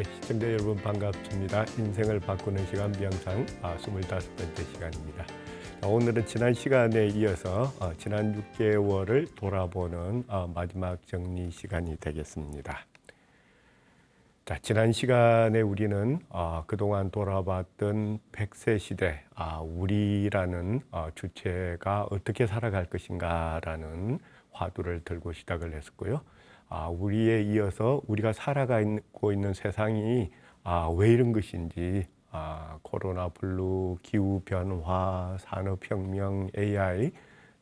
시청자 여러분 반갑습니다. 인생을 바꾸는 시간 명상 25번째 시간입니다. 오늘은 지난 시간에 이어서 지난 6개월을 돌아보는 마지막 정리 시간이 되겠습니다. 자, 지난 시간에 우리는 그동안 돌아봤던 100세 시대, 우리라는 주체가 어떻게 살아갈 것인가라는 화두를 들고 시작을 했었고요. 우리에 이어서 우리가 살아가고 있는 세상이 왜 이런 것인지, 코로나 블루, 기후변화, 산업혁명, AI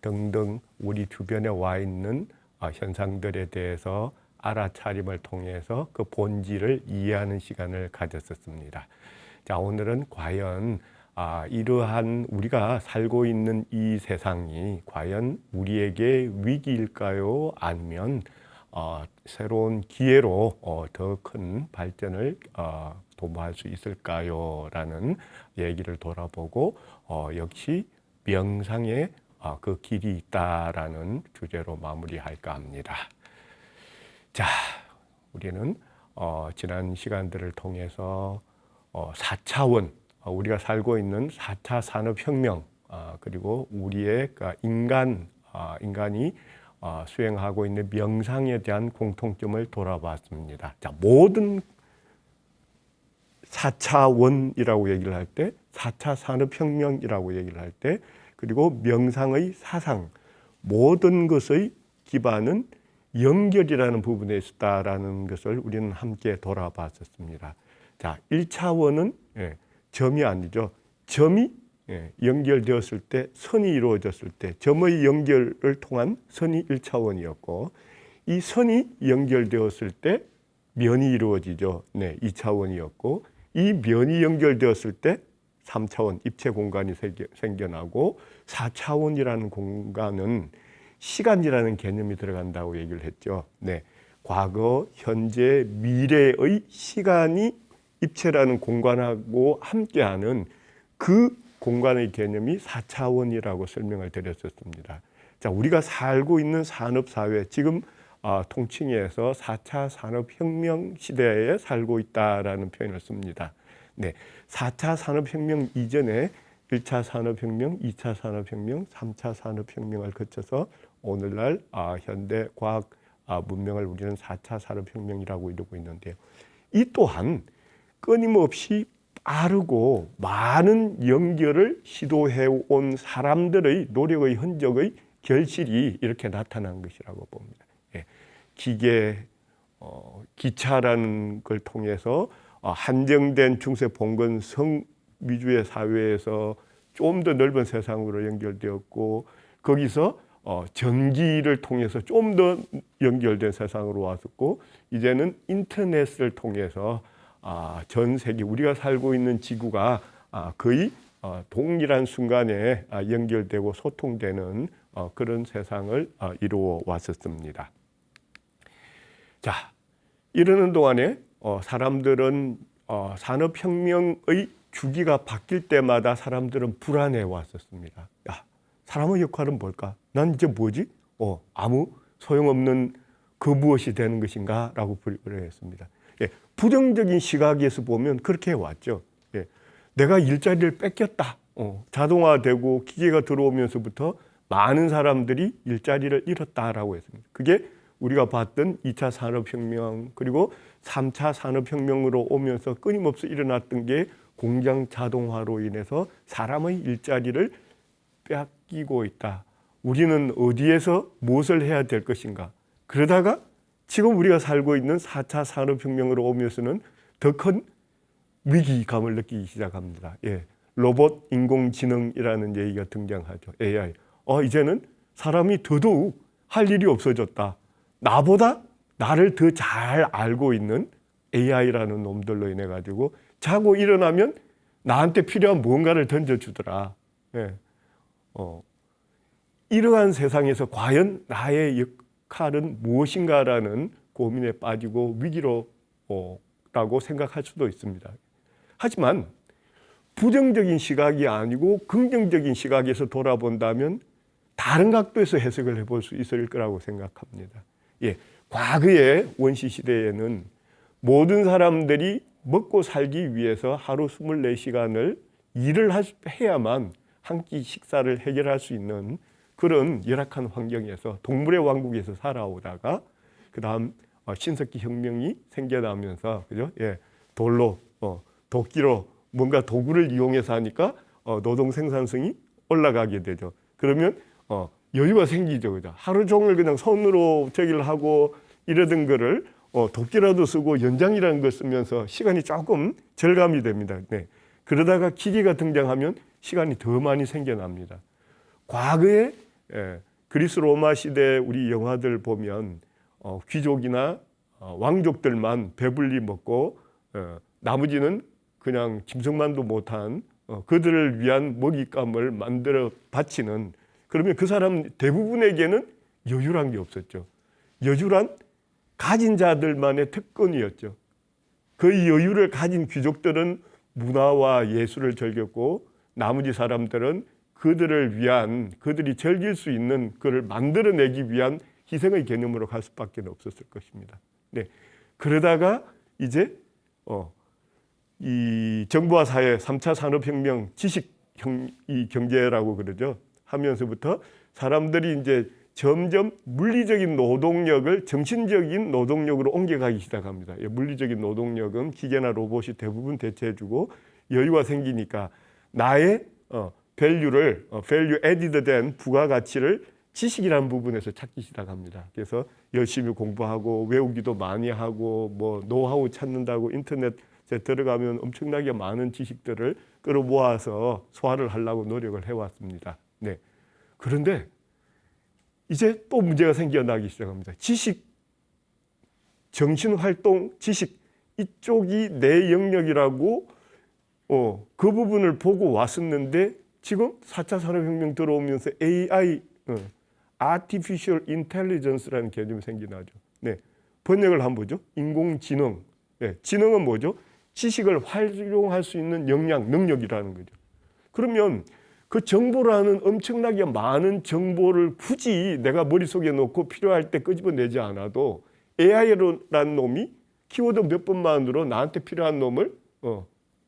등등 우리 주변에 와 있는 현상들에 대해서 알아차림을 통해서 그 본질을 이해하는 시간을 가졌었습니다. 자, 오늘은 과연 이러한 우리가 살고 있는 이 세상이 과연 우리에게 위기일까요? 아니면 새로운 기회로 더 큰 발전을 도모할 수 있을까요? 라는 얘기를 돌아보고 역시 명상에 그 길이 있다라는 주제로 마무리할까 합니다. 자, 우리는 지난 시간들을 통해서 4차원, 우리가 살고 있는 4차 산업혁명, 그리고 우리의 인간이 수행하고 있는 명상에 대한 공통점을 돌아봤습니다. 자, 모든 4차원이라고 얘기를 할 때, 4차 산업혁명이라고 얘기를 할 때, 그리고 명상의 사상, 모든 것의 기반은 연결이라는 부분에 있었다라는 것을 우리는 함께 돌아봤었습니다. 자, 1차원은 점이 아니죠. 점이 연결되었을 때, 선이 이루어졌을 때, 점의 연결을 통한 선이 1차원이었고, 이 선이 연결되었을 때 면이 이루어지죠. 2차원이었고, 이 면이 연결되었을 때 3차원, 입체 공간이 생겨나고, 4차원이라는 공간은 시간이라는 개념이 들어간다고 얘기를 했죠. 과거, 현재, 미래의 시간이 입체라는 공간하고 함께하는 그 공간의 개념이 4차원이라고 설명을 드렸었습니다. 자, 우리가 살고 있는 산업사회, 지금 통칭해서 4차 산업혁명 시대에 살고 있다라는 표현을 씁니다. 4차 산업혁명 이전에 1차 산업혁명, 2차 산업혁명, 3차 산업혁명을 거쳐서 오늘날 현대 과학 문명을 우리는 4차 산업혁명이라고 이루고 있는데요. 이 또한 끊임없이 빠르고 많은 연결을 시도해 온 사람들의 노력의 흔적의 결실이 이렇게 나타난 것이라고 봅니다. 기계, 기차라는 걸 통해서 한정된 중세 봉건 성 위주의 사회에서 좀 더 넓은 세상으로 연결되었고, 거기서 전기를 통해서 좀 더 연결된 세상으로 왔었고, 이제는 인터넷을 통해서 전 세계 우리가 살고 있는 지구가 거의 동일한 순간에 연결되고 소통되는 그런 세상을 이루어 왔었습니다. 자, 이러는 동안에 사람들은 산업혁명의 주기가 바뀔 때마다 사람들은 불안해 왔었습니다. 야, 사람의 역할은 뭘까? 난 이제 뭐지? 아무 소용없는 그 무엇이 되는 것인가? 라고 불안했습니다. 부정적인 시각에서 보면 그렇게 왔죠. 내가 일자리를 뺏겼다. 자동화되고 기계가 들어오면서부터 많은 사람들이 일자리를 잃었다라고 했습니다. 그게 우리가 봤던 2차 산업혁명, 그리고 3차 산업혁명으로 오면서 끊임없이 일어났던 게 공장 자동화로 인해서 사람의 일자리를 뺏기고 있다. 우리는 어디에서 무엇을 해야 될 것인가? 그러다가 지금 우리가 살고 있는 4차 산업혁명으로 오면서는 더 큰 위기감을 느끼기 시작합니다. 로봇 인공지능이라는 얘기가 등장하죠. AI. 이제는 사람이 더더욱 할 일이 없어졌다. 나보다 나를 더 잘 알고 있는 AI라는 놈들로 인해 가지고 자고 일어나면 나한테 필요한 무언가를 던져주더라. 이러한 세상에서 과연 나의 역할은 무엇인가라는 고민에 빠지고 위기로라고 생각할 수도 있습니다. 하지만 부정적인 시각이 아니고 긍정적인 시각에서 돌아본다면 다른 각도에서 해석을 해볼 수 있을 거라고 생각합니다. 과거의 원시 시대에는 모든 사람들이 먹고 살기 위해서 하루 24시간을 일을 해야만 한 끼 식사를 해결할 수 있는 그런 열악한 환경에서 동물의 왕국에서 살아오다가 그다음 신석기 혁명이 생겨나면서 그죠? 예, 돌로 도끼로 뭔가 도구를 이용해서 하니까 노동 생산성이 올라가게 되죠. 그러면 여유가 생기죠, 그죠? 하루 종일 그냥 손으로 저기를 하고 이러던 거를 도끼라도 쓰고 연장이라는 걸 쓰면서 시간이 조금 절감이 됩니다. 네. 그러다가 기계가 등장하면 시간이 더 많이 생겨납니다. 과거에 그리스 로마 시대 우리 영화들 보면 귀족이나 왕족들만 배불리 먹고 나머지는 그냥 짐승만도 못한 그들을 위한 먹잇감을 만들어 바치는, 그러면 그 사람 대부분에게는 여유란 게 없었죠. 여유란 가진 자들만의 특권이었죠. 그 여유를 가진 귀족들은 문화와 예술을 즐겼고 나머지 사람들은 그들을 위한, 그들이 즐길 수 있는 그를 만들어내기 위한 희생의 개념으로 갈 수밖에 없었을 것입니다. 네. 그러다가 이제 이 정부와 사회 3차 산업혁명 지식 이 경제라고 그러죠. 하면서부터 사람들이 이제 점점 물리적인 노동력을 정신적인 노동력으로 옮겨가기 시작합니다. 물리적인 노동력은 기계나 로봇이 대부분 대체해주고 여유가 생기니까 나의 밸류를 value added 된 부가가치를 지식이라는 부분에서 찾기 시작합니다. 그래서 열심히 공부하고 외우기도 많이 하고 뭐 노하우 찾는다고 인터넷에 들어가면 엄청나게 많은 지식들을 끌어모아서 소화를 하려고 노력을 해왔습니다. 네. 그런데 이제 또 문제가 생겨나기 시작합니다. 지식, 정신활동, 지식 이쪽이 내 영역이라고 그 부분을 보고 왔었는데 지금 4차 산업혁명 들어오면서 AI, Artificial Intelligence라는 개념이 생겨나죠. 네. 번역을 한번 보죠. 인공지능. 네. 지능은 뭐죠? 지식을 활용할 수 있는 역량, 능력이라는 거죠. 그러면 그 정보라는 엄청나게 많은 정보를 굳이 내가 머릿속에 놓고 필요할 때 끄집어내지 않아도 AI라는 놈이 키워드 몇 번만으로 나한테 필요한 놈을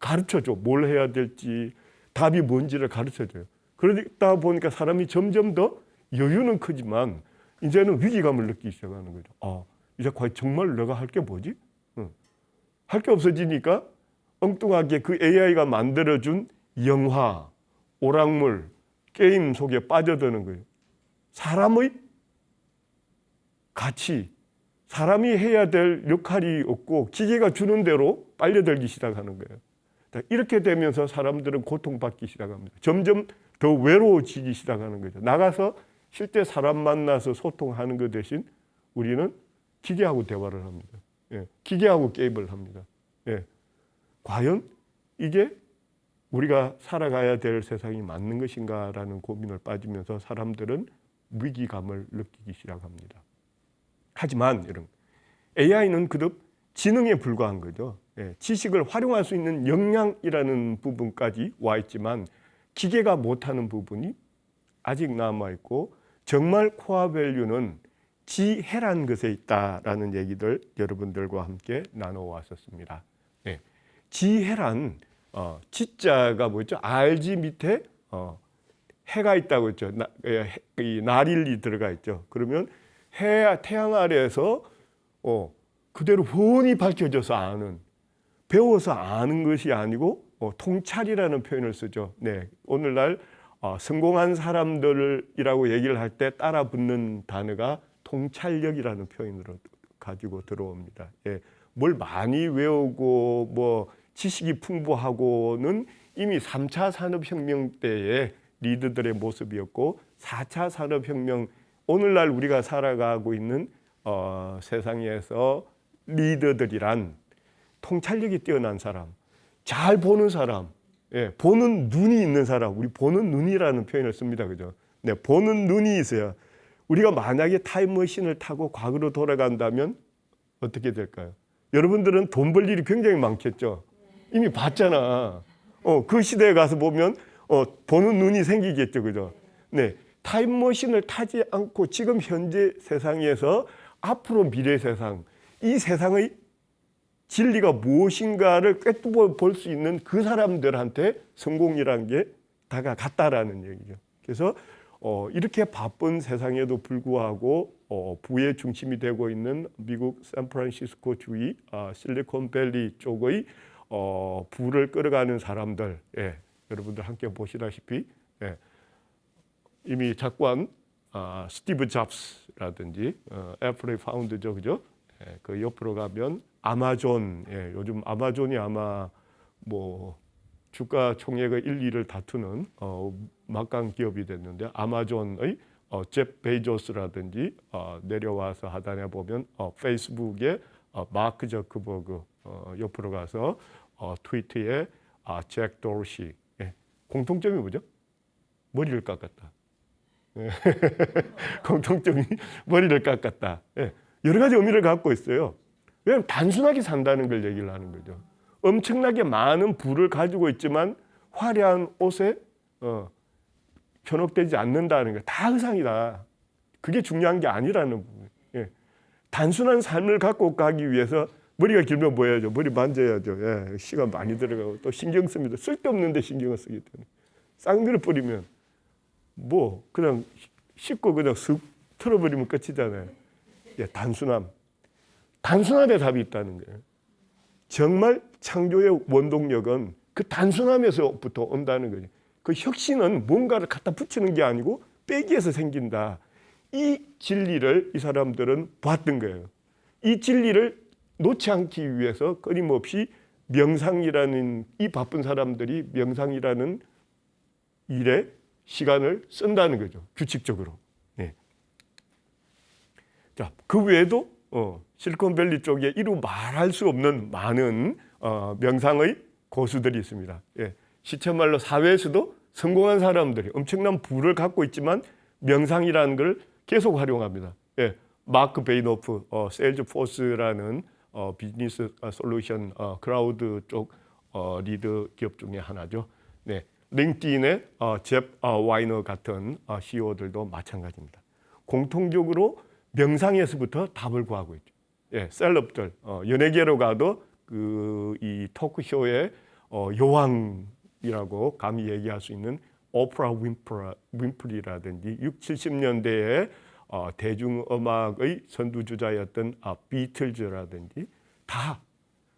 가르쳐줘. 뭘 해야 될지, 답이 뭔지를 가르쳐줘요. 그러다 보니까 사람이 점점 더 여유는 크지만 이제는 위기감을 느끼기 시작하는 거죠. 이제 과연 정말 내가 할 게 뭐지? 할 게 없어지니까 엉뚱하게 그 AI가 만들어준 영화, 오락물, 게임 속에 빠져드는 거예요. 사람의 가치, 사람이 해야 될 역할이 없고 기계가 주는 대로 빨려들기 시작하는 거예요. 이렇게 되면서 사람들은 고통받기 시작합니다. 점점 더 외로워지기 시작하는 거죠. 나가서 실제 사람 만나서 소통하는 것 대신 우리는 기계하고 대화를 합니다. 예, 기계하고 게임을 합니다. 예, 과연 이게 우리가 살아가야 될 세상이 맞는 것인가라는 고민을 빠지면서 사람들은 위기감을 느끼기 시작합니다. 하지만 여러분, AI는 그듭 지능에 불과한 거죠. 예, 지식을 활용할 수 있는 역량이라는 부분까지 와 있지만 기계가 못하는 부분이 아직 남아있고 정말 코어 밸류는 지혜란 것에 있다라는 얘기들 여러분들과 함께 나눠왔었습니다. 예, 지혜란 지자가 뭐죠? RG 밑에 해가 있다고 했죠. 이 날일이 들어가 있죠. 그러면 태양 아래에서 그대로 훤히 밝혀져서 아는, 배워서 아는 것이 아니고 통찰이라는 표현을 쓰죠. 네, 오늘날 성공한 사람들이라고 얘기를 할 때 따라 붙는 단어가 통찰력이라는 표현으로 가지고 들어옵니다. 예, 뭘 많이 외우고 뭐 지식이 풍부하고는 이미 3차 산업혁명 때의 리더들의 모습이었고 4차 산업혁명, 오늘날 우리가 살아가고 있는 세상에서 리더들이란 통찰력이 뛰어난 사람, 잘 보는 사람, 예, 보는 눈이 있는 사람, 우리 보는 눈이라는 표현을 씁니다. 그죠? 네, 보는 눈이 있어야. 우리가 만약에 타임머신을 타고 과거로 돌아간다면 어떻게 될까요? 여러분들은 돈 벌 일이 굉장히 많겠죠? 이미 봤잖아. 그 시대에 가서 보면 보는 눈이 생기겠죠. 그죠? 네, 타임머신을 타지 않고 지금 현재 세상에서 앞으로 미래 세상, 이 세상의 진리가 무엇인가를 꿰뚫어 볼 수 있는 그 사람들한테 성공이라는 게 다가갔다라는 얘기죠. 그래서 이렇게 바쁜 세상에도 불구하고 부의 중심이 되고 있는 미국 샌프란시스코 주의 실리콘밸리 쪽의 부를 끌어가는 사람들, 예, 여러분들 함께 보시다시피 예, 이미 작관 스티브 잡스라든지 애플의 파운드죠, 그죠? 예, 그 옆으로 가면 아마존, 예, 요즘 아마존이 아마 뭐 주가 총액의 1, 2를 다투는 막강 기업이 됐는데 아마존의 잽 베이조스라든지 내려와서 하단에 보면 페이스북의 마크 저크버그, 옆으로 가서 트위터의 잭 도르시. 예. 공통점이 뭐죠? 머리를 깎았다. 예. 공통점이 머리를 깎았다. 예. 여러 가지 의미를 갖고 있어요. 왜냐하면 단순하게 산다는 걸 얘기를 하는 거죠. 엄청나게 많은 부를 가지고 있지만 화려한 옷에 현혹되지 않는다는 거. 다 의상이다. 그게 중요한 게 아니라는 부분. 예. 단순한 삶을 갖고 가기 위해서 머리가 길면 뭐 해야죠? 머리 만져야죠. 예. 시간 많이 들어가고 또 신경 씁니다. 쓸데없는데 신경을 쓰기 때문에. 쌍미를 뿌리면 뭐 그냥 씻고 그냥 쓱 틀어버리면 끝이잖아요. 예. 단순함. 단순함에 답이 있다는 거예요. 정말 창조의 원동력은 그 단순함에서부터 온다는 거죠. 그 혁신은 뭔가를 갖다 붙이는 게 아니고 빼기에서 생긴다. 이 진리를 이 사람들은 봤던 거예요. 이 진리를 놓지 않기 위해서 끊임없이 명상이라는, 이 바쁜 사람들이 명상이라는 일에 시간을 쓴다는 거죠. 규칙적으로. 네. 자, 그 외에도 실리콘밸리 쪽에 이루 말할 수 없는 많은 명상의 고수들이 있습니다. 예. 시체말로 사회에서도 성공한 사람들이 엄청난 부를 갖고 있지만 명상이라는 걸 계속 활용합니다. 예. 마크 베이노프, 세일즈포스라는 비즈니스 솔루션 크라우드 쪽 리더 기업 중에 하나죠. 네. 링크드인의 잽 와이너 같은 CEO들도 마찬가지입니다. 공통적으로 명상에서부터 답을 구하고 있죠. 예, 셀럽들, 연예계로 가도 이 토크쇼의 여왕이라고 감히 얘기할 수 있는 오프라 윈프리라든지 60, 70년대에 대중음악의 선두주자였던 비틀즈라든지 다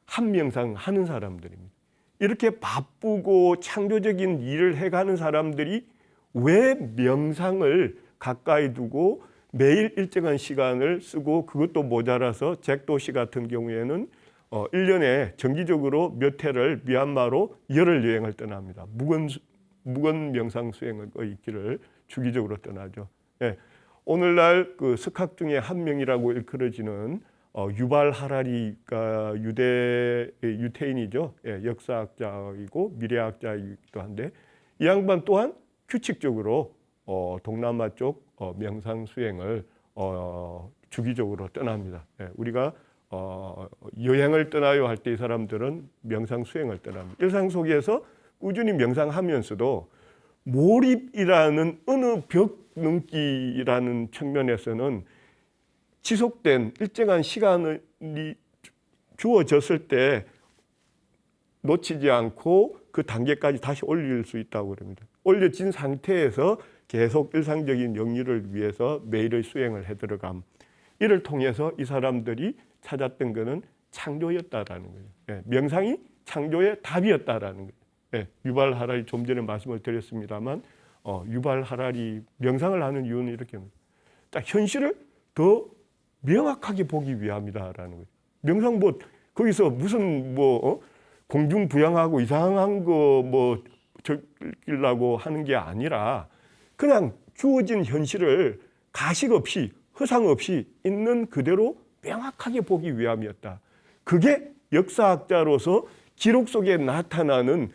한명상 하는 사람들입니다. 이렇게 바쁘고 창조적인 일을 해가는 사람들이 왜 명상을 가까이 두고 매일 일정한 시간을 쓰고 그것도 모자라서 잭 도시 같은 경우에는 1년에 정기적으로 몇 회를 미얀마로 열흘 여행을 떠납니다. 무건 명상 수행의 길을 주기적으로 떠나죠. 예. 오늘날 그 석학 중에 한 명이라고 일컬어지는 유발 하라리가 유태인이죠. 예, 역사학자이고 미래학자이기도 한데 이 양반 또한 규칙적으로 동남아 쪽 명상 수행을 주기적으로 떠납니다. 예, 우리가 여행을 떠나요 할 때 이 사람들은 명상 수행을 떠납니다. 일상 속에서 꾸준히 명상하면서도 몰입이라는 어느 벽 넘기라는 측면에서는 지속된 일정한 시간이 주어졌을 때 놓치지 않고 그 단계까지 다시 올릴 수 있다고 그럽니다. 올려진 상태에서 계속 일상적인 영유를 위해서 매일의 수행을 해 들어감. 이를 통해서 이 사람들이 찾았던 것은 창조였다라는 거예요. 예, 명상이 창조의 답이었다라는 거예요. 예, 유발 하라리 좀 전에 말씀을 드렸습니다만 유발 하라리 명상을 하는 이유는 이렇게 합니다. 딱 현실을 더 명확하게 보기 위함이다라는 거예요. 명상 뭐 거기서 무슨 공중부양하고 이상한 거 적으려고 하는 게 아니라 그냥 주어진 현실을 가식 없이 허상 없이 있는 그대로 명확하게 보기 위함이었다. 그게 역사학자로서 기록 속에 나타나는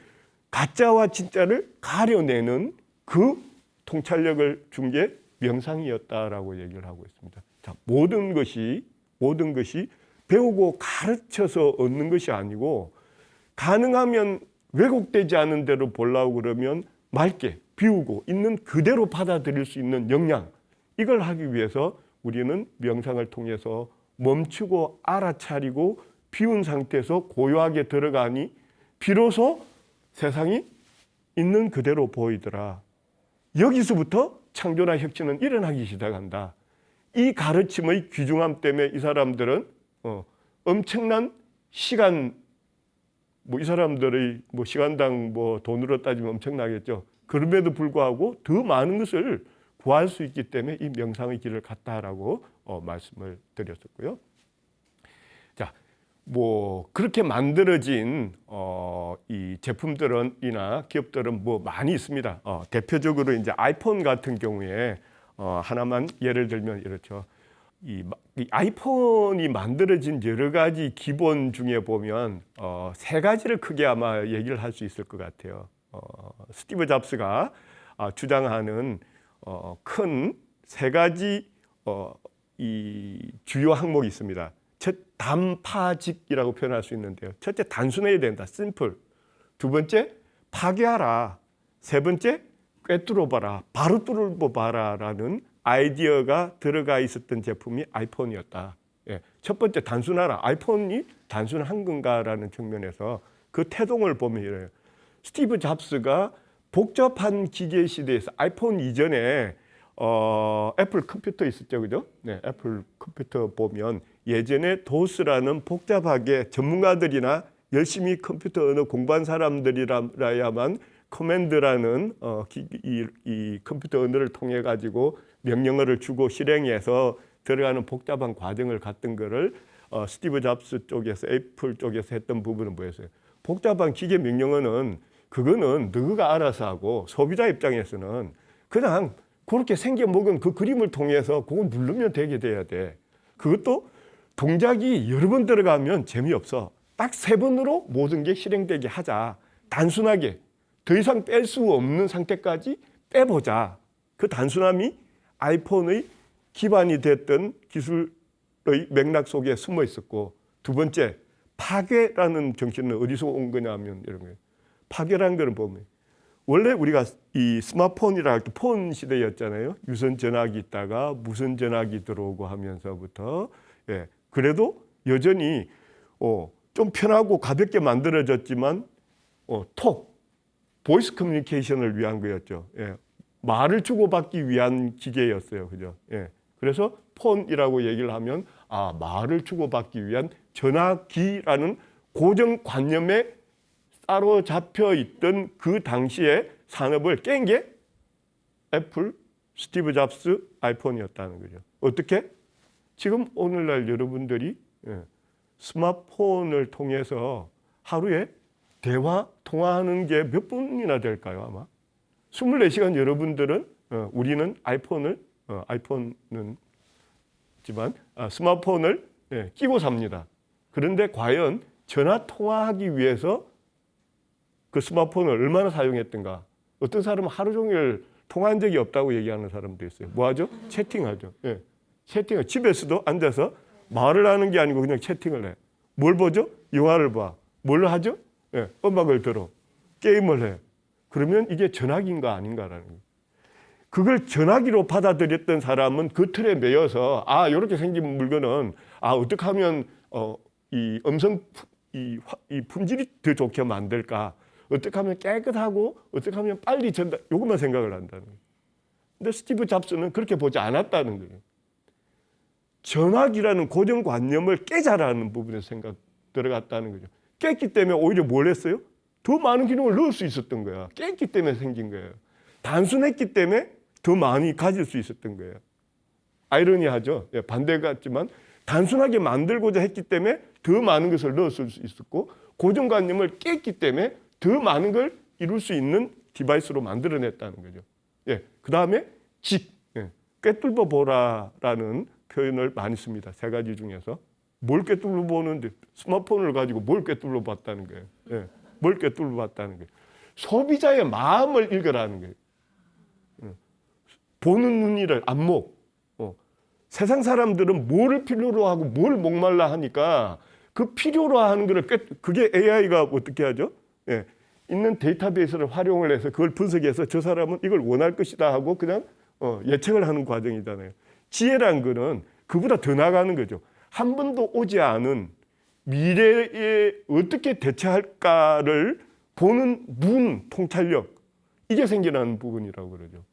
가짜와 진짜를 가려내는 그 통찰력을 준 게 명상이었다라고 얘기를 하고 있습니다. 자, 모든 것이 배우고 가르쳐서 얻는 것이 아니고 가능하면 왜곡되지 않은 대로 보려고 그러면 맑게 비우고 있는 그대로 받아들일 수 있는 역량, 이걸 하기 위해서 우리는 명상을 통해서 멈추고 알아차리고 비운 상태에서 고요하게 들어가니 비로소 세상이 있는 그대로 보이더라. 여기서부터 창조나 혁신은 일어나기 시작한다. 이 가르침의 귀중함 때문에 이 사람들은 엄청난 시간, 이 사람들의 시간당 돈으로 따지면 엄청나겠죠. 그럼에도 불구하고 더 많은 것을 구할 수 있기 때문에 이 명상의 길을 갔다라고 말씀을 드렸었고요. 자, 그렇게 만들어진 이 제품들이나 기업들은 많이 있습니다. 대표적으로 이제 아이폰 같은 경우에 하나만 예를 들면 이렇죠. 이 아이폰이 만들어진 여러 가지 기본 중에 보면 세 가지를 크게 아마 얘기를 할 수 있을 것 같아요. 스티브 잡스가 주장하는 큰 세 가지 이 주요 항목이 있습니다. 첫, 단파직이라고 표현할 수 있는데요. 첫째, 단순해야 된다. 심플. 두 번째, 파괴하라. 세 번째, 꿰뚫어봐라. 바로 뚫어봐라라는 아이디어가 들어가 있었던 제품이 아이폰이었다. 첫 번째, 단순하라. 아이폰이 단순한 건가라는 측면에서 그 태동을 보면 이래요. 스티브 잡스가 복잡한 기계 시대에서 아이폰 이전에 애플 컴퓨터 있었죠, 그죠? 네, 애플 컴퓨터 보면 예전에 도스라는 복잡하게 전문가들이나 열심히 컴퓨터 언어 공부한 사람들이라야만 커맨드라는 이 컴퓨터 언어를 통해 가지고 명령어를 주고 실행해서 들어가는 복잡한 과정을 갔던 거를 스티브 잡스 쪽에서 애플 쪽에서 했던 부분은 뭐였어요? 복잡한 기계 명령어는 그거는 너가 알아서 하고 소비자 입장에서는 그냥 그렇게 생겨먹은 그 그림을 통해서 그걸 누르면 되게 돼야 돼. 그것도 동작이 여러 번 들어가면 재미없어. 딱 세 번으로 모든 게 실행되게 하자. 단순하게 더 이상 뺄 수 없는 상태까지 빼보자. 그 단순함이 아이폰의 기반이 됐던 기술의 맥락 속에 숨어 있었고, 두 번째, 파괴라는 정신은 어디서 온 거냐면 이런 거예요. 파괴라는 거는 보면 원래 우리가 이 스마트폰이라 할 때 폰 시대였잖아요. 유선 전화기 있다가 무선 전화기 들어오고 하면서부터 그래도 여전히 좀 편하고 가볍게 만들어졌지만 보이스 커뮤니케이션을 위한 거였죠. 말을 주고받기 위한 기계였어요. 그죠? 그래서 폰이라고 얘기를 하면 말을 주고받기 위한 전화기라는 고정관념에 사로잡혀 있던 그 당시의 산업을 깬 게 애플, 스티브 잡스, 아이폰이었다는 거죠. 어떻게? 지금 오늘날 여러분들이 스마트폰을 통해서 하루에 대화, 통화하는 게 몇 분이나 될까요, 아마? 24시간 여러분들은, 우리는 아이폰은 지만 스마트폰을 끼고 삽니다. 그런데 과연 전화 통화하기 위해서 그 스마트폰을 얼마나 사용했던가? 어떤 사람은 하루 종일 통화한 적이 없다고 얘기하는 사람도 있어요. 뭐 하죠? 채팅하죠. 채팅을 집에서도 앉아서 말을 하는 게 아니고 그냥 채팅을 해. 뭘 보죠? 영화를 봐. 뭘 하죠? 음악을 들어. 게임을 해. 그러면 이게 전화기인가 아닌가라는 거예요. 그걸 전화기로 받아들였던 사람은 그 틀에 매여서 이렇게 생긴 물건은 어떻게 하면 이 음성 이 품질이 더 좋게 만들까? 어떻게 하면 깨끗하고 어떻게 하면 빨리 전달, 이것만 생각을 한다는 거예요. 근데 스티브 잡스는 그렇게 보지 않았다는 거예요. 전화기라는 고정관념을 깨자라는 부분에 생각 들어갔다는 거죠. 깼기 때문에 오히려 뭘 했어요? 더 많은 기능을 넣을 수 있었던 거야. 깼기 때문에 생긴 거예요. 단순했기 때문에 더 많이 가질 수 있었던 거예요. 아이러니하죠. 반대 같지만 단순하게 만들고자 했기 때문에 더 많은 것을 넣었을 수 있었고, 고정관념을 깼기 때문에 더 많은 걸 이룰 수 있는 디바이스로 만들어냈다는 거죠. 그 다음에 꿰뚫어 보라라는 표현을 많이 씁니다. 세 가지 중에서. 뭘 꿰뚫어 보는데, 스마트폰을 가지고 뭘 꿰뚫어 봤다는 거예요. 뭘 꿰뚫어 봤다는 거예요. 소비자의 마음을 읽으라는 거예요. 보는 눈이를 안목. 세상 사람들은 뭐를 필요로 하고 뭘 목말라 하니까 그 필요로 하는 거를 그게 AI가 어떻게 하죠? 있는 데이터베이스를 활용을 해서 그걸 분석해서 저 사람은 이걸 원할 것이다 하고 그냥 예측을 하는 과정이잖아요. 지혜란 거는 그보다 더 나가는 거죠. 한 번도 오지 않은 미래에 어떻게 대처할까를 보는 눈, 통찰력, 이게 생겨나는 부분이라고 그러죠.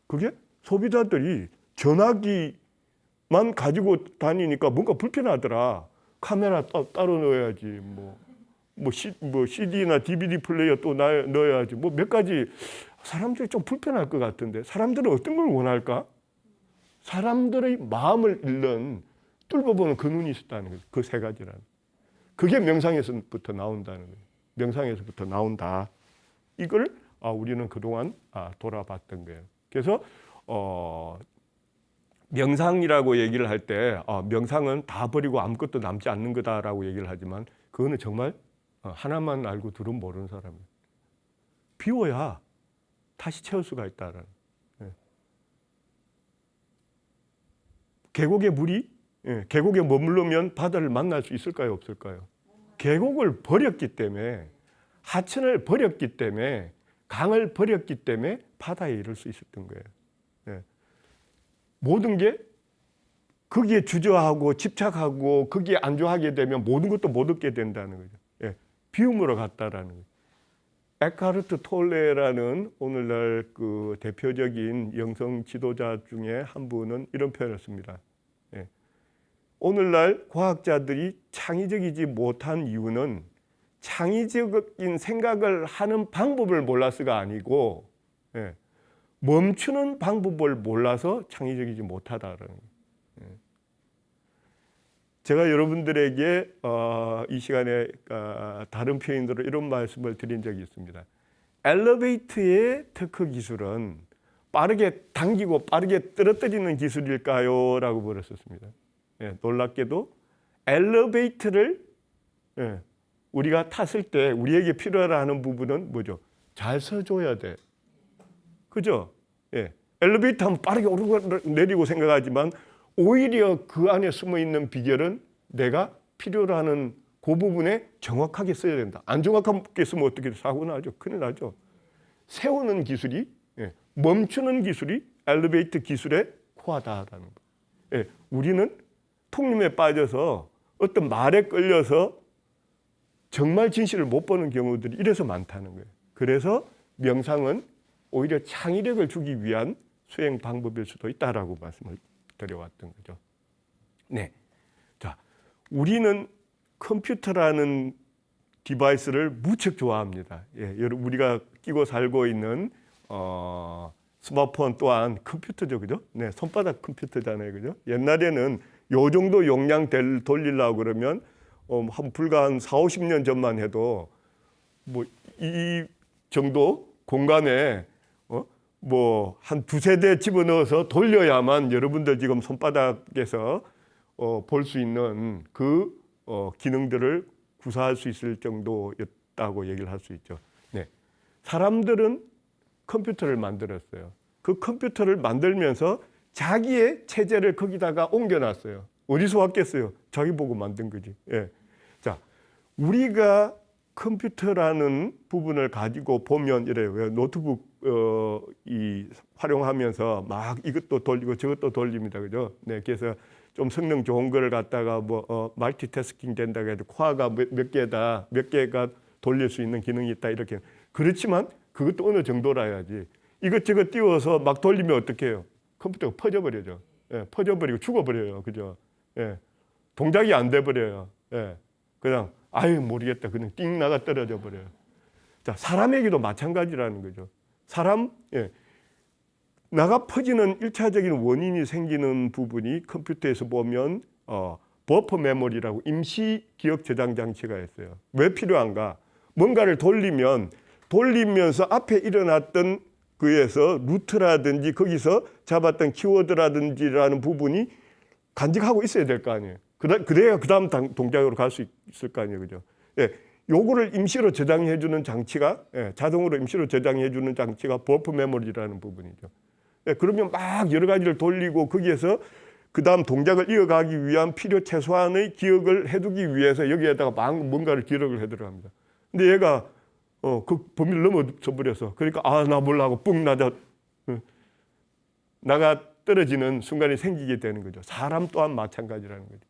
그게 소비자들이 전화기만 가지고 다니니까 뭔가 불편하더라. 카메라 따로 넣어야지, 뭐 CD나 DVD 플레이어 또 넣어야지, 뭐 몇 가지. 사람들이 좀 불편할 것 같은데, 사람들은 어떤 걸 원할까? 사람들의 마음을 읽는 뚫어보는 그 눈이 있었다는 거죠. 그 세 가지라는. 그게 명상에서부터 나온다는 거예요. 명상에서부터 나온다. 이걸 우리는 그동안 돌아봤던 거예요. 그래서 명상이라고 얘기를 할 때 명상은 다 버리고 아무것도 남지 않는 거다라고 얘기를 하지만, 그거는 정말 하나만 알고 둘은 모르는 사람이에요. 비워야 다시 채울 수가 있다라는. 계곡의 물이 계곡에 머무르면 바다를 만날 수 있을까요, 없을까요? 계곡을 버렸기 때문에, 하천을 버렸기 때문에, 강을 버렸기 때문에 바다에 이를 수 있었던 거예요. 모든 게 거기에 주저하고 집착하고 거기에 안주하게 되면 모든 것도 못 얻게 된다는 거죠. 비움으로 갔다라는 거죠. 에카르트 톨레라는 오늘날 그 대표적인 영성 지도자 중에 한 분은 이런 표현을 씁니다. 오늘날 과학자들이 창의적이지 못한 이유는 창의적인 생각을 하는 방법을 몰라서가 아니고, 멈추는 방법을 몰라서 창의적이지 못하다라는 거예요. 제가 여러분들에게 이 시간에 다른 표현으로 이런 말씀을 드린 적이 있습니다. 엘리베이터의 특허 기술은 빠르게 당기고 빠르게 떨어뜨리는 기술일까요? 라고 물었었습니다. 놀랍게도 엘리베이터를 우리가 탔을 때 우리에게 필요하는 부분은 뭐죠? 잘 서줘야 돼. 그죠? 엘리베이터 하면 빠르게 오르고 내리고 생각하지만, 오히려 그 안에 숨어 있는 비결은 내가 필요로 하는 그 부분에 정확하게 써야 된다. 안 정확하게 쓰면 어떻게 사고 나죠? 큰일 나죠. 세우는 기술이, 멈추는 기술이 엘리베이터 기술의 코어다라는 거예요. 우리는 통념에 빠져서 어떤 말에 끌려서 정말 진실을 못 보는 경우들이 이래서 많다는 거예요. 그래서 명상은 오히려 창의력을 주기 위한 수행 방법일 수도 있다라고 말씀을 드려왔던 거죠. 네. 자, 우리는 컴퓨터라는 디바이스를 무척 좋아합니다. 우리가 끼고 살고 있는 스마트폰 또한 컴퓨터죠, 그죠? 네, 손바닥 컴퓨터잖아요, 그죠? 옛날에는 요 정도 용량 돌리려고 그러면 불과 한 40-50년 전만 해도 뭐 이 정도 공간에 한 두세 대 집어넣어서 돌려야만 여러분들 지금 손바닥에서 볼 수 있는 그 기능들을 구사할 수 있을 정도였다고 얘기를 할 수 있죠. 네. 사람들은 컴퓨터를 만들었어요. 그 컴퓨터를 만들면서 자기의 체제를 거기다가 옮겨놨어요. 어디서 왔겠어요? 자기 보고 만든 거지. 자, 우리가 컴퓨터라는 부분을 가지고 보면 이래요. 노트북 활용하면서 막 이것도 돌리고 저것도 돌립니다, 그죠? 네, 그래서 좀 성능 좋은 거를 갖다가 멀티태스킹 된다고 해도 코어가 몇 개가 돌릴 수 있는 기능이 있다 이렇게. 그렇지만 그것도 어느 정도라 해야지. 이것저것 띄워서 막 돌리면 어떡해요? 컴퓨터가 퍼져버려죠. 퍼져버리고 죽어버려요, 그죠? 동작이 안 돼버려요. 그냥 모르겠다. 그냥 띵 나가 떨어져 버려요. 자, 사람에게도 마찬가지라는 거죠. 나가 퍼지는 1차적인 원인이 생기는 부분이 컴퓨터에서 보면 버퍼 메모리라고 임시 기억 저장 장치가 있어요. 왜 필요한가? 뭔가를 돌리면서 앞에 일어났던 그에서 루트라든지 거기서 잡았던 키워드라든지라는 부분이 간직하고 있어야 될 거 아니에요. 그래야 그 다음 동작으로 갈 수 있을 거 아니에요, 그죠? 요거를 임시로 저장해주는 장치가, 자동으로 임시로 저장해주는 장치가 버퍼 메모리라는 부분이죠. 그러면 막 여러 가지를 돌리고 거기에서 그 다음 동작을 이어가기 위한 필요 최소한의 기억을 해두기 위해서 여기에다가 막 뭔가를 기록을 해 들어갑니다. 근데 얘가 그 범위를 넘어져 버려서, 그러니까 나 몰라 하고 뿡 나가 떨어지는 순간이 생기게 되는 거죠. 사람 또한 마찬가지라는 거죠.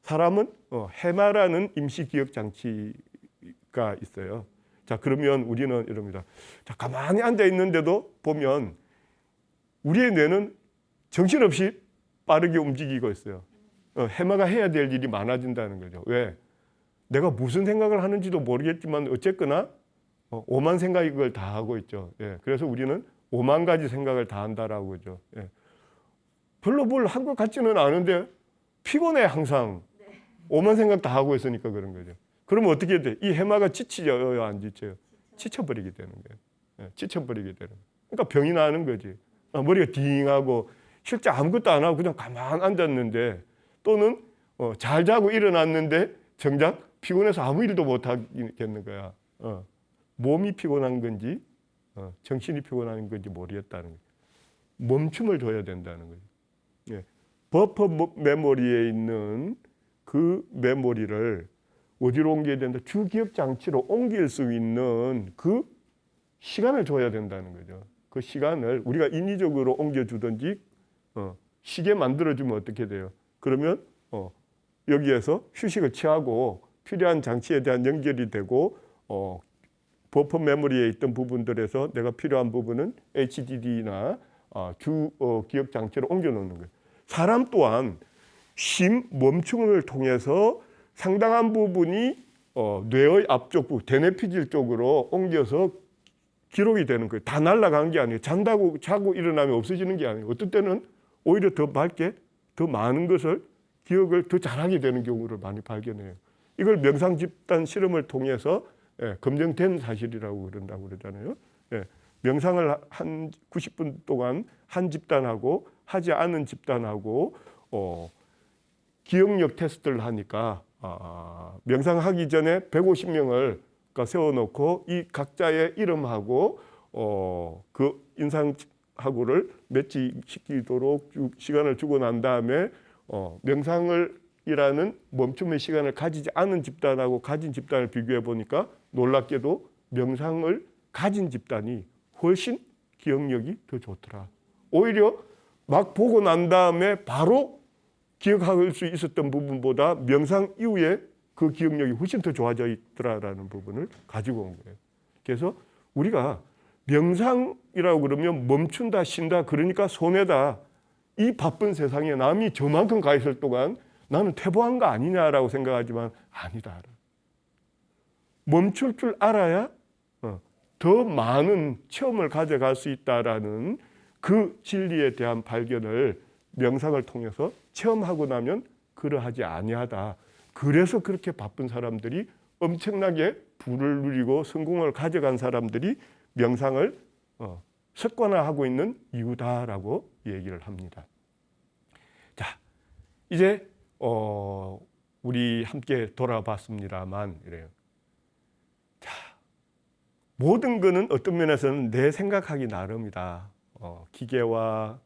사람은 해마라는 임시 기억 장치가 있어요. 자, 그러면 우리는 이럽니다. 자, 가만히 앉아 있는데도 보면 우리의 뇌는 정신없이 빠르게 움직이고 있어요. 해마가 해야 될 일이 많아진다는 거죠. 왜? 내가 무슨 생각을 하는지도 모르겠지만 어쨌거나 오만 생각이 그걸 다 하고 있죠. 예, 그래서 우리는 오만 가지 생각을 다 한다라고 그러죠. 예. 별로 뭘 한 것 같지는 않은데 피곤해 항상. 오만 생각 다 하고 있으니까 그런 거죠. 그러면 어떻게 돼? 이 해마가 지치죠, 안 지쳐요? 지쳐버리게 되는 거예요. 예, 지쳐버리게 되는 거예요. 그러니까 병이 나는 거지. 머리가 딩하고 실제 아무것도 안 하고 그냥 가만 앉았는데 또는 잘 자고 일어났는데 정작 피곤해서 아무 일도 못 하겠는 거야. 몸이 피곤한 건지 정신이 피곤한 건지 모르겠다는 거예요. 멈춤을 줘야 된다는 거죠. 예. 버퍼 메모리에 있는 그 메모리를 어디로 옮겨야 된다? 주기억 장치로 옮길 수 있는 그 시간을 줘야 된다는 거죠. 그 시간을 우리가 인위적으로 옮겨주든지 쉬게 만들어주면 어떻게 돼요? 그러면 여기에서 휴식을 취하고 필요한 장치에 대한 연결이 되고 버퍼 메모리에 있던 부분들에서 내가 필요한 부분은 HDD나 기억 장치로 옮겨놓는 거예요. 사람 또한 쉼, 멈춤을 통해서 상당한 부분이 뇌의 앞쪽부, 대뇌피질 쪽으로 옮겨서 기록이 되는 거예요. 다 날아간 게 아니에요. 자고 일어나면 없어지는 게 아니에요. 어떨 때는 오히려 더 밝게, 더 많은 것을 기억을 더 잘하게 되는 경우를 많이 발견해요. 이걸 명상 집단 실험을 통해서 검증된 사실이라고 그런다고 그러잖아요. 명상을 한 90분 동안 한 집단하고 하지 않은 집단하고 기억력 테스트를 하니까 명상하기 전에 150명을 세워놓고 이 각자의 이름하고 그 인상하고를 매치시키도록 시간을 주고 난 다음에 명상을 이라는 멈춤의 시간을 가지지 않은 집단하고 가진 집단을 비교해 보니까 놀랍게도 명상을 가진 집단이 훨씬 기억력이 더 좋더라. 오히려 막 보고 난 다음에 바로 기억할 수 있었던 부분보다 명상 이후에 그 기억력이 훨씬 더 좋아져 있더라라는 부분을 가지고 온 거예요. 그래서 우리가 명상이라고 그러면 멈춘다, 쉰다, 그러니까 손해다. 이 바쁜 세상에 남이 저만큼 가 있을 동안 나는 퇴보한 거 아니냐라고 생각하지만 아니다. 멈출 줄 알아야 더 많은 체험을 가져갈 수 있다라는 그 진리에 대한 발견을 명상을 통해서 체험하고 나면 그러하지 아니하다. 그래서 그렇게 바쁜 사람들이 엄청나게 부를 누리고 성공을 가져간 사람들이 명상을 습관화하고 있는 이유다라고 얘기를 합니다. 자, 이제 우리 함께 돌아봤습니다만 이래요. 자, 모든 것은 어떤 면에서는 내 생각하기 나름이다. 기계와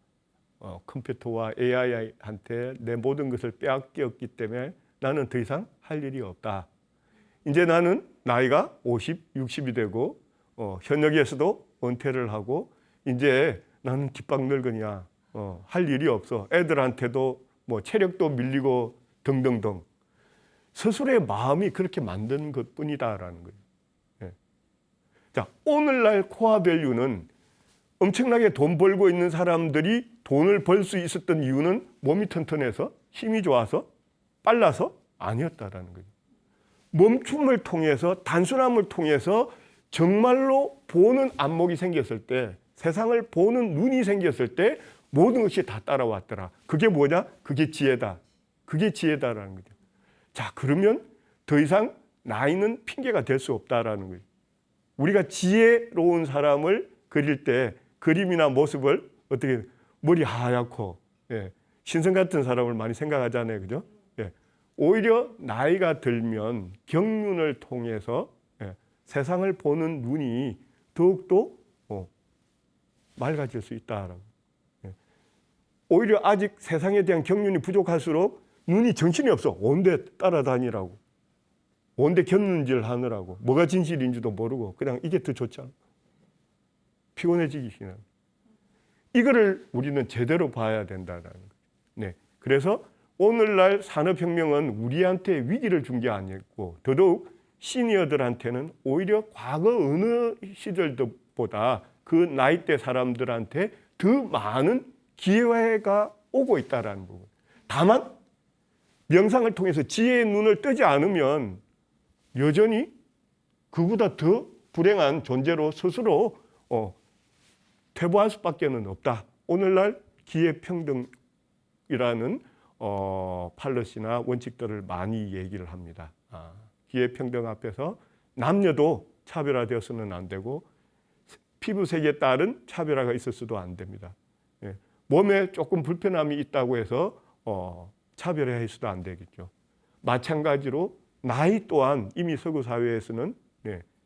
컴퓨터와 AI한테 내 모든 것을 빼앗겼기 때문에 나는 더 이상 할 일이 없다. 이제 나는 나이가 50, 60이 되고 현역에서도 은퇴를 하고 이제 나는 뒷방늙은이야. 할 일이 없어. 애들한테도 뭐 체력도 밀리고 등등등. 스스로의 마음이 그렇게 만든 것뿐이다라는 거예요. 예. 자, 오늘날 코어 밸류는 엄청나게 돈 벌고 있는 사람들이 돈을 벌 수 있었던 이유는 몸이 튼튼해서 힘이 좋아서 빨라서 아니었다라는 거죠. 멈춤을 통해서 단순함을 통해서 정말로 보는 안목이 생겼을 때, 세상을 보는 눈이 생겼을 때 모든 것이 다 따라왔더라. 그게 뭐냐? 그게 지혜다. 그게 지혜다라는 거죠. 자, 그러면 더 이상 나이는 핑계가 될 수 없다라는 거예요. 우리가 지혜로운 사람을 그릴 때 그림이나 모습을 어떻게 머리 하얗고 신성 같은 사람을 많이 생각하잖아요. 그죠? 오히려 나이가 들면 경륜을 통해서 세상을 보는 눈이 더욱더 맑아질 수 있다라고. 오히려 아직 세상에 대한 경륜이 부족할수록 눈이 정신이 없어. 온데 따라다니라고. 온데 견눈질 하느라고. 뭐가 진실인지도 모르고 그냥 이게 더 좋잖아. 피곤해지기 싫어. 이거를 우리는 제대로 봐야 된다는 거예요. 네. 그래서 오늘날 산업혁명은 우리한테 위기를 준 게 아니고 더더욱 시니어들한테는 오히려 과거 어느 시절보다 그 나이대 사람들한테 더 많은 기회가 오고 있다는 부분. 다만 명상을 통해서 지혜의 눈을 뜨지 않으면 여전히 그보다 더 불행한 존재로 스스로 퇴보할 수밖에는 없다. 오늘날 기회평등이라는 팔러시나 원칙들을 많이 얘기를 합니다. 기회평등 앞에서 남녀도 차별화되어서는 안 되고 피부색에 따른 차별화가 있을 수도 안 됩니다. 예. 몸에 조금 불편함이 있다고 해서 차별화할 수도 안 되겠죠. 마찬가지로 나이 또한 이미 서구 사회에서는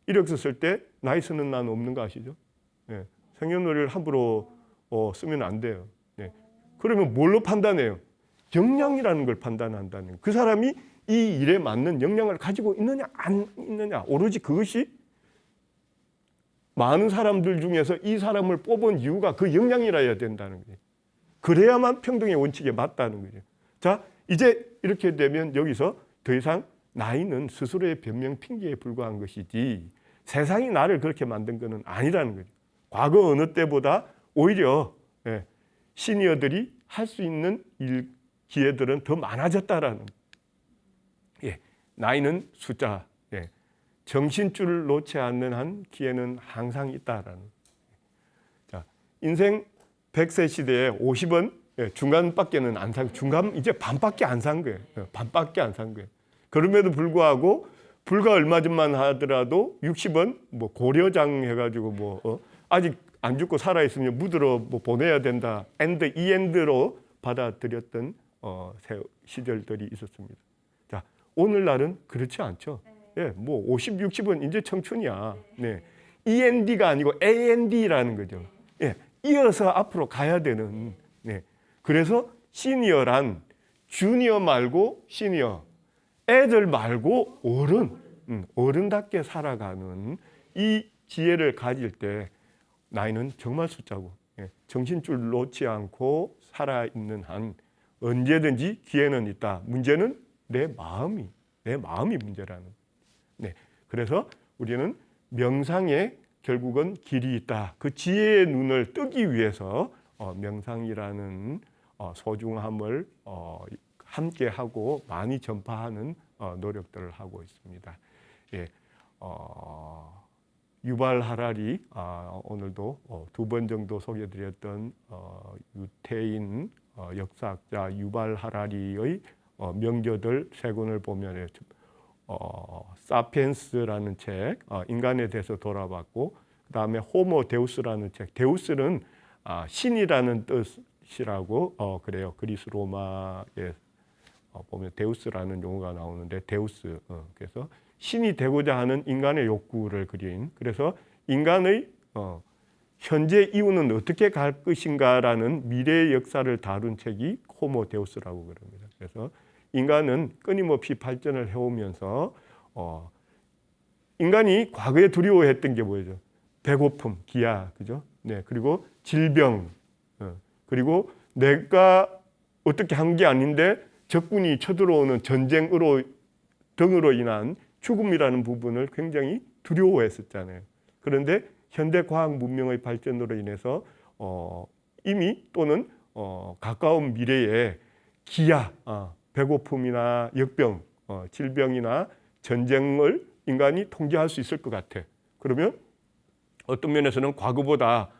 이력서 쓸 때 나이 쓰는 난 없는 거 아시죠? 생년월일을 함부로 쓰면 안 돼요. 그러면 뭘로 판단해요? 역량이라는 걸 판단한다는 거예요. 그 사람이 이 일에 맞는 역량을 가지고 있느냐 안 있느냐 오로지 그것이 많은 사람들 중에서 이 사람을 뽑은 이유가 그 역량이라야 된다는 거예요. 그래야만 평등의 원칙에 맞다는 거죠. 자, 이제 이렇게 되면 여기서 더 이상 나이는 스스로의 변명 핑계에 불과한 것이지 세상이 나를 그렇게 만든 것은 아니라는 거죠. 과거 어느 때보다 오히려 시니어들이 할 수 있는 기회들은 더 많아졌다라는. 나이는 숫자. 정신줄을 놓지 않는 한 기회는 항상 있다라는. 자, 인생 100세 시대에 50원 중간밖에는 안 산, 중간 이제 반밖에 안 산 거예요. 반밖에 안 산 거예요. 그럼에도 불구하고 불과 얼마 전만 하더라도 60원 뭐 고려장 해가지고 아직 안 죽고 살아 있으면 묻으러 보내야 된다. 이 엔드로 받아들였던 시절들이 있었습니다. 자, 오늘날은 그렇지 않죠. 50, 60은 이제 청춘이야. END가 아니고 AND라는 거죠. 이어서 앞으로 가야 되는. 그래서 시니어란 주니어 말고 시니어, 애들 말고 어른답게 살아가는 이 지혜를 가질 때 나이는 정말 숫자고 정신줄 놓지 않고 살아있는 한 언제든지 기회는 있다. 문제는 내 마음이 문제라는. 그래서 우리는 명상에 결국은 길이 있다. 그 지혜의 눈을 뜨기 위해서 명상이라는 소중함을 함께 하고 많이 전파하는 노력들을 하고 있습니다. 유발 하라리 오늘도 2번 정도 소개드렸던 유태인 역사학자 유발 하라리의 명저들 3권을 보면 사피엔스라는 책, 인간에 대해서 돌아봤고 그 다음에 호모 데우스라는 책, 데우스는 신이라는 뜻이라고 그래요. 그리스 로마에 보면 데우스라는 용어가 나오는데 데우스, 그래서 신이 되고자 하는 인간의 욕구를 그린, 그래서 인간의 현재 이후는 어떻게 갈 것인가라는 미래의 역사를 다룬 책이 호모 데우스라고 그럽니다. 그래서 인간은 끊임없이 발전을 해오면서 인간이 과거에 두려워했던 게 뭐죠? 배고픔, 기아, 그죠? 그리고 질병, 그리고 내가 어떻게 한 게 아닌데 적군이 쳐들어오는 전쟁으로 등으로 인한 죽음이라는 부분을 굉장히 두려워했었잖아요. 그런데 현대 과학 문명의 발전으로 인해서 이미 또는 가까운 미래에 기아, 배고픔이나 역병, 질병이나 전쟁을 인간이 통제할 수 있을 것 같아. 그러면 어떤 면에서는 과거보다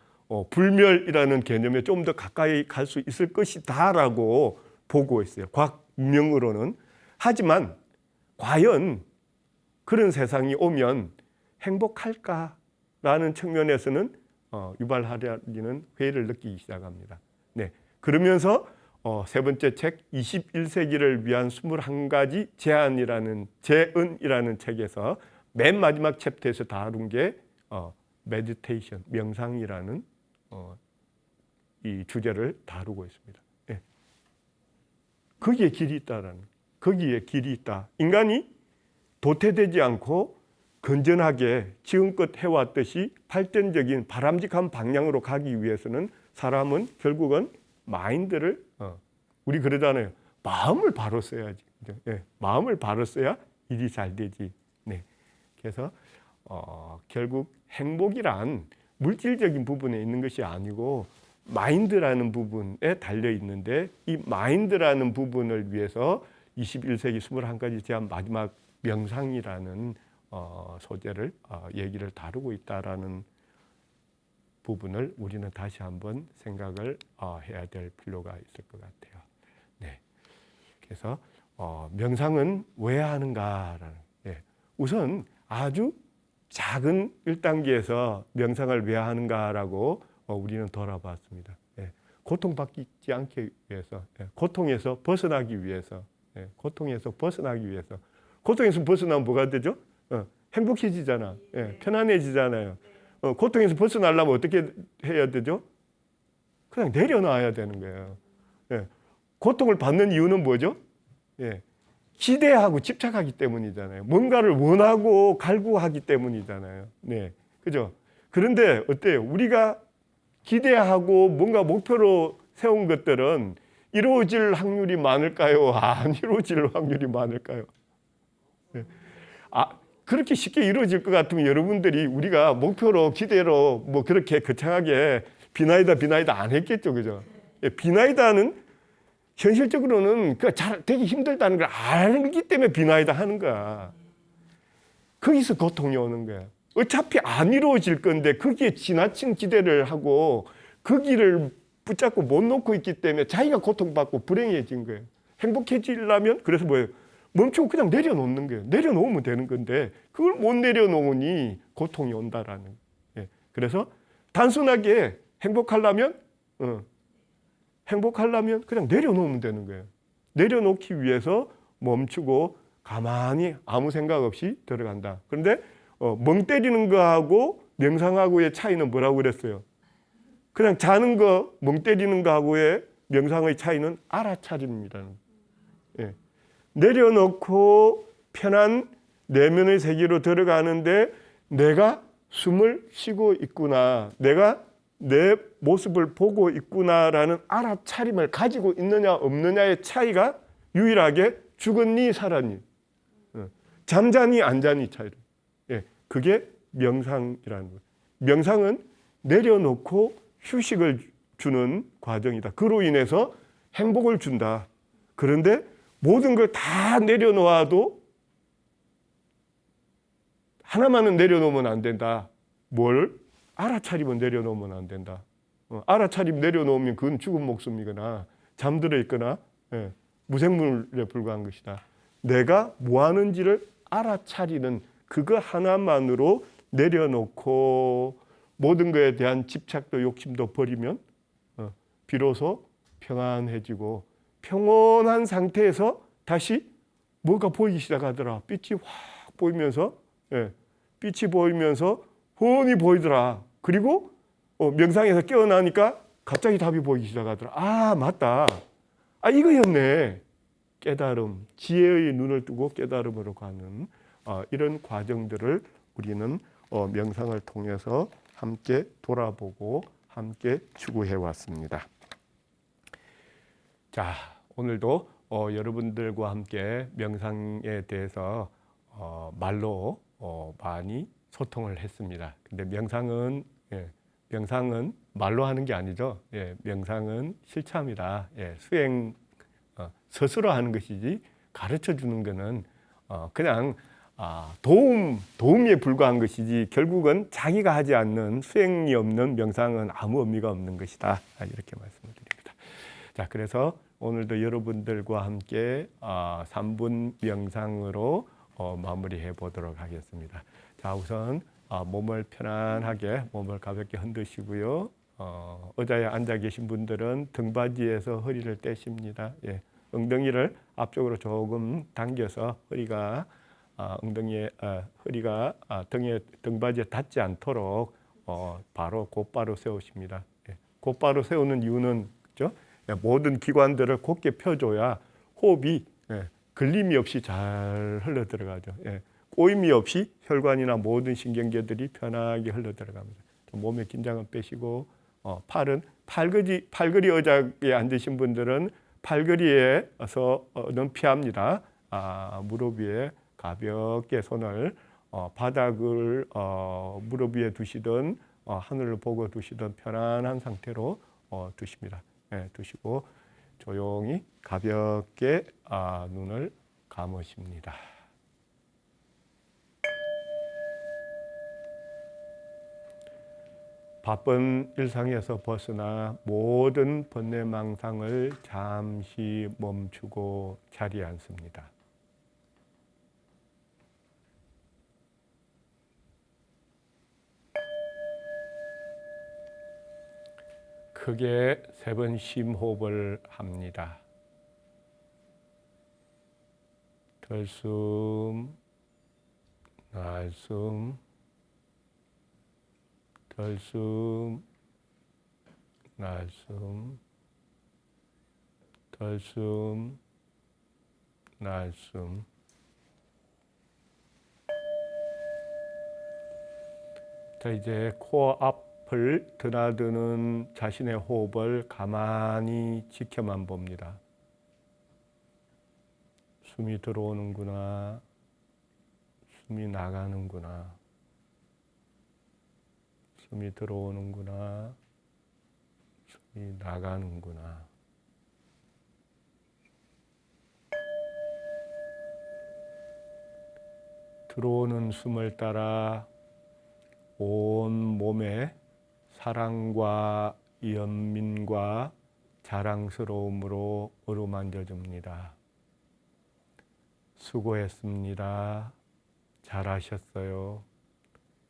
불멸이라는 개념에 좀 더 가까이 갈 수 있을 것이다라고 보고 있어요. 과학 문명으로는. 하지만 과연 그런 세상이 오면 행복할까라는 측면에서는 유발 하라리는 회의를 느끼기 시작합니다. 그러면서 세 번째 책 21세기를 위한 21가지 제언이라는 책에서 맨 마지막 챕터에서 다룬 게 메디테이션, 명상이라는 이 주제를 다루고 있습니다. 거기에 길이 있다라는, 거기에 길이 있다. 인간이 도태되지 않고 건전하게 지금껏 해왔듯이 발전적인 바람직한 방향으로 가기 위해서는 사람은 결국은 마인드를 우리 그러잖아요. 마음을 바로 써야지. 그죠? 예, 마음을 바로 써야 일이 잘 되지. 네. 그래서 결국 행복이란 물질적인 부분에 있는 것이 아니고 마인드라는 부분에 달려 있는데, 이 마인드라는 부분을 위해서 21세기 21가지 제안 마지막 명상이라는 소재를 얘기를 다루고 있다라는 부분을 우리는 다시 한번 생각을 해야 될 필요가 있을 것 같아요. 네. 그래서 명상은 왜 하는가라는, 예. 우선 아주 작은 1단계에서 명상을 왜 하는가라고 우리는 돌아봤습니다. 예. 고통받지 않기 위해서, 예. 고통에서 벗어나기 위해서, 예. 고통에서 벗어나기 위해서. 고통에서 벗어나면 뭐가 되죠? 행복해지잖아. 예. 편안해지잖아요. 고통에서 벗어나려면 어떻게 해야 되죠? 그냥 내려놔야 되는 거예요. 예. 고통을 받는 이유는 뭐죠? 예. 기대하고 집착하기 때문이잖아요. 뭔가를 원하고 갈구하기 때문이잖아요. 네. 그죠? 그런데 어때요? 우리가 기대하고 뭔가 목표로 세운 것들은 이루어질 확률이 많을까요? 안 이루어질 확률이 많을까요? 네. 그렇게 쉽게 이루어질 것 같으면 여러분들이 우리가 목표로 기대로 뭐 그렇게 거창하게 비나이다 안 했겠죠. 그죠? 예, 비나이다는 현실적으로는 잘 되기 힘들다는 걸 알기 때문에 비나이다 하는 거야. 거기서 고통이 오는 거야. 어차피 안 이루어질 건데 거기에 지나친 기대를 하고 거기를 붙잡고 못 놓고 있기 때문에 자기가 고통받고 불행해진 거예요. 행복해지려면 그래서 뭐예요? 멈추고 그냥 내려놓는 거예요. 내려놓으면 되는 건데 그걸 못 내려놓으니 고통이 온다라는 거예요. 예. 그래서 단순하게 행복하려면 그냥 내려놓으면 되는 거예요. 내려놓기 위해서 멈추고 가만히 아무 생각 없이 들어간다. 그런데 멍 때리는 거하고 명상하고의 차이는 뭐라고 그랬어요? 그냥 자는 거, 멍 때리는 거하고의 명상의 차이는 알아차림이라는 거예요. 예. 내려놓고 편한 내면의 세계로 들어가는데 내가 숨을 쉬고 있구나, 내가 내 모습을 보고 있구나라는 알아차림을 가지고 있느냐 없느냐의 차이가 유일하게 죽었니 살았니, 잠자니 안 자니 차이를. 예, 그게 명상이라는 거예요. 명상은 내려놓고 휴식을 주는 과정이다. 그로 인해서 행복을 준다. 그런데 모든 걸 다 내려놓아도 하나만은 내려놓으면 안 된다. 뭘? 알아차림은 내려놓으면 안 된다. 알아차림 내려놓으면 그건 죽은 목숨이거나 잠들어 있거나 무생물에 불과한 것이다. 내가 뭐 하는지를 알아차리는 그거 하나만으로 내려놓고 모든 것에 대한 집착도 욕심도 버리면 비로소 평안해지고, 평온한 상태에서 다시 뭐가 보이기 시작하더라. 빛이 확 보이면서, 빛이 보이면서 훤히 보이더라. 그리고 명상에서 깨어나니까 갑자기 답이 보이기 시작하더라. 아, 맞다. 이거였네. 깨달음, 지혜의 눈을 뜨고 깨달음으로 가는 이런 과정들을 우리는 명상을 통해서 함께 돌아보고 함께 추구해 왔습니다. 자, 오늘도 여러분들과 함께 명상에 대해서 말로 많이 소통을 했습니다. 근데 명상은 말로 하는 게 아니죠. 명상은 실천이다. 수행 스스로 하는 것이지 가르쳐 주는 것은 그냥 도움에 불과한 것이지, 결국은 자기가 하지 않는 수행이 없는 명상은 아무 의미가 없는 것이다. 이렇게 말씀을 드립니다. 자, 그래서 오늘도 여러분들과 함께 3분 명상으로 마무리해 보도록 하겠습니다. 자, 우선 몸을 편안하게, 몸을 가볍게 흔드시고요. 의자에 앉아 계신 분들은 등받이에서 허리를 떼십니다. 엉덩이를 앞쪽으로 조금 당겨서 허리가 등받이에 닿지 않도록 바로 곧바로 세우십니다. 곧바로 세우는 이유는 그렇죠? 모든 기관들을 곧게 펴줘야 호흡이 걸림이 없이 잘 흘러 들어가죠. 꼬임이 없이 혈관이나 모든 신경계들이 편하게 흘러 들어갑니다. 몸의 긴장은 빼시고 팔은 팔걸이 의자에 앉으신 분들은 팔걸이에서는 피합니다. 무릎 위에 가볍게 손을 바닥을 무릎 위에 두시든 하늘을 보고 두시든 편안한 상태로 두십니다. 예, 두시고 조용히 가볍게 눈을 감으십니다. 바쁜 일상에서 벗어나 모든 번뇌망상을 잠시 멈추고 자리에 앉습니다. 크게 3번 심호흡을 합니다. 들숨, 날숨, 들숨, 날숨, 들숨, 날숨. 자, 이제 코어 앞을 드나드는 자신의 호흡을 가만히 지켜만 봅니다. 숨이 들어오는구나, 숨이 나가는구나, 숨이 들어오는구나, 숨이 나가는구나. 들어오는 숨을 따라 온 몸에 사랑과 연민과 자랑스러움으로 어루만져 줍니다. 수고했습니다. 잘하셨어요.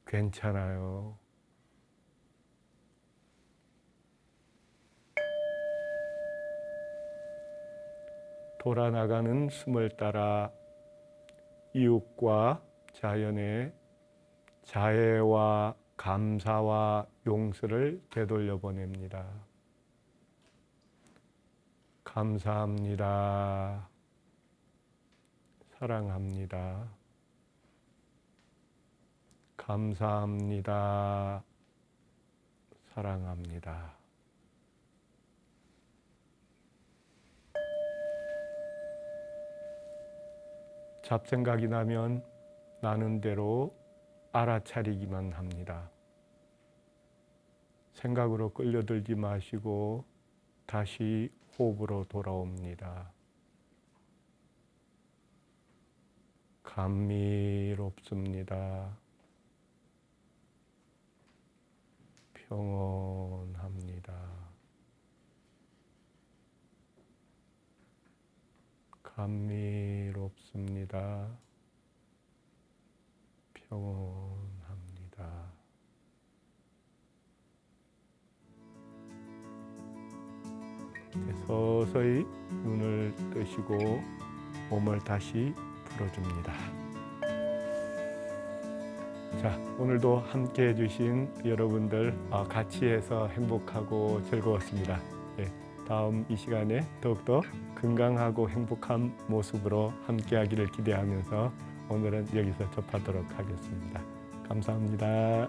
괜찮아요. 돌아나가는 숨을 따라 이웃과 자연의 자애와 감사와 용서를 되돌려 보냅니다. 감사합니다. 사랑합니다. 감사합니다. 사랑합니다. 잡생각이 나면 나는 대로 알아차리기만 합니다. 생각으로 끌려들지 마시고 다시 호흡으로 돌아옵니다. 감미롭습니다. 평온합니다. 감미롭습니다. 평온합니다. 서서히 눈을 뜨시고 몸을 다시 풀어줍니다. 자, 오늘도 함께 해주신 여러분들 같이 해서 행복하고 즐거웠습니다. 예, 다음 이 시간에 더욱더 건강하고 행복한 모습으로 함께하기를 기대하면서 오늘은 여기서 접하도록 하겠습니다. 감사합니다.